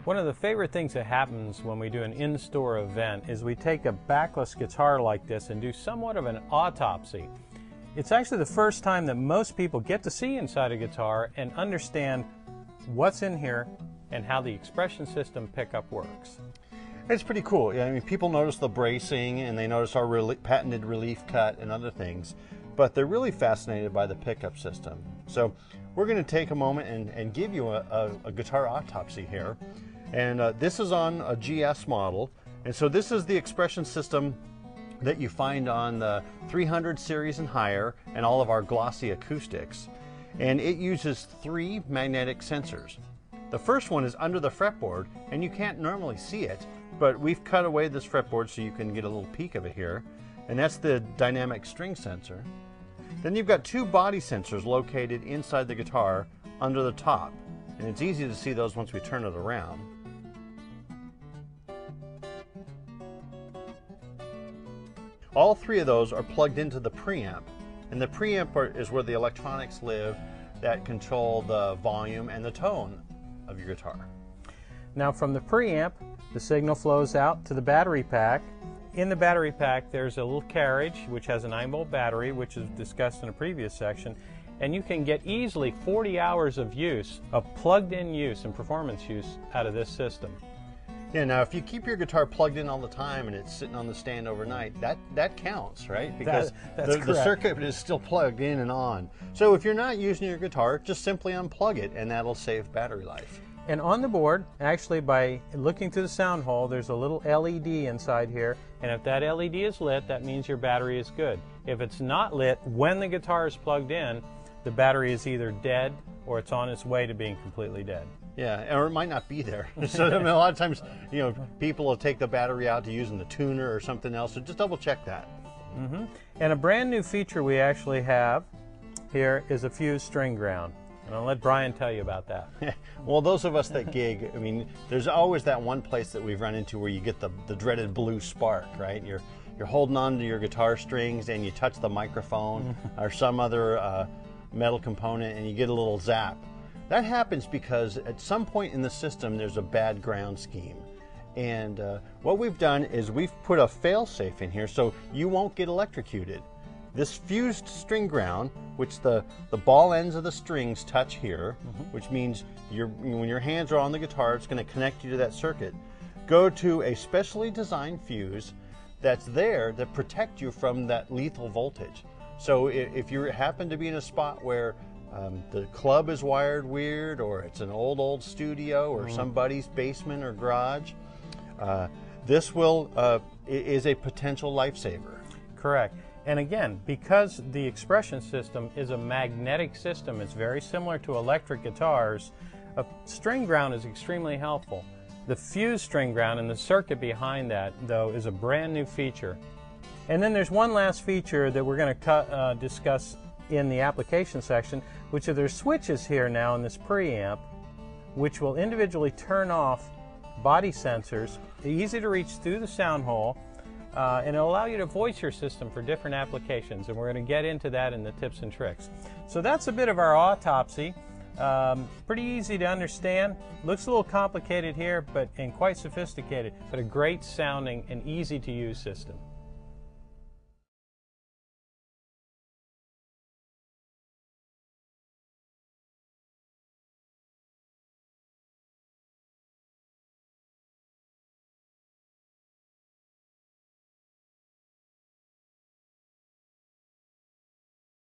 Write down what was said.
One of the favorite things that happens when we do an in-store event is we take a backless guitar like this and do somewhat of an autopsy. It's actually the first time that most people get to see inside a guitar and understand what's in here and how the expression system pickup works. It's pretty cool. I mean, people notice the bracing and they notice our patented relief cut and other things, but they're really fascinated by the pickup system. So we're going to take a moment and give you a guitar autopsy here. And this is on a GS model. And so this is the expression system that you find on the 300 series and higher and all of our glossy acoustics. And it uses 3 magnetic sensors. The first one is under the fretboard, and you can't normally see it, but we've cut away this fretboard so you can get a little peek of it here. And that's the dynamic string sensor. Then you've got 2 body sensors located inside the guitar under the top. And it's easy to see those once we turn it around. All 3 of those are plugged into the preamp. And the preamp is where the electronics live that control the volume and the tone of your guitar. Now from the preamp, the signal flows out to the battery pack. In the battery pack there's a little carriage which has a 9-volt battery, which is discussed in a previous section, and you can get easily 40 hours of use, of plugged-in use and performance use out of this system. Yeah, now if you keep your guitar plugged in all the time and it's sitting on the stand overnight, that counts, right? Because the circuit is still plugged in and on. So if you're not using your guitar, just simply unplug it and that'll save battery life. And on the board, actually by looking through the sound hole, there's a little LED inside here, and if that LED is lit, that means your battery is good. If it's not lit when the guitar is plugged in, the battery is either dead or it's on its way to being completely dead. Yeah, or it might not be there. So I mean, a lot of times, you know, people will take the battery out to use in the tuner or something else, so just double check that. And a brand new feature we actually have here is a fused string ground. And I'll let Brian tell you about that. Well, those of us that gig, I mean, there's always that one place that we've run into where you get the dreaded blue spark, right? You're holding on to your guitar strings and you touch the microphone or some other metal component and you get a little zap. That happens because at some point in the system there's a bad ground scheme. And what we've done is we've put a fail-safe in here so you won't get electrocuted. This fused string ground, which the ball ends of the strings touch here, which means when your hands are on the guitar, it's going to connect you to that circuit, go to a specially designed fuse that's there to protect you from that lethal voltage. So if you happen to be in a spot where the club is wired weird, or it's an old studio, or somebody's basement or garage, this is a potential lifesaver. Correct. And again, because the expression system is a magnetic system, it's very similar to electric guitars, a string ground is extremely helpful. The fused string ground and the circuit behind that, though, is a brand new feature. And then there's one last feature that we're going to discuss in the application section, which are there's switches here now in this preamp, which will individually turn off body sensors, easy to reach through the sound hole, and it'll allow you to voice your system for different applications, and we're going to get into that in the tips and tricks. So that's a bit of our autopsy. Pretty easy to understand. Looks a little complicated here, and quite sophisticated, but a great sounding and easy to use system.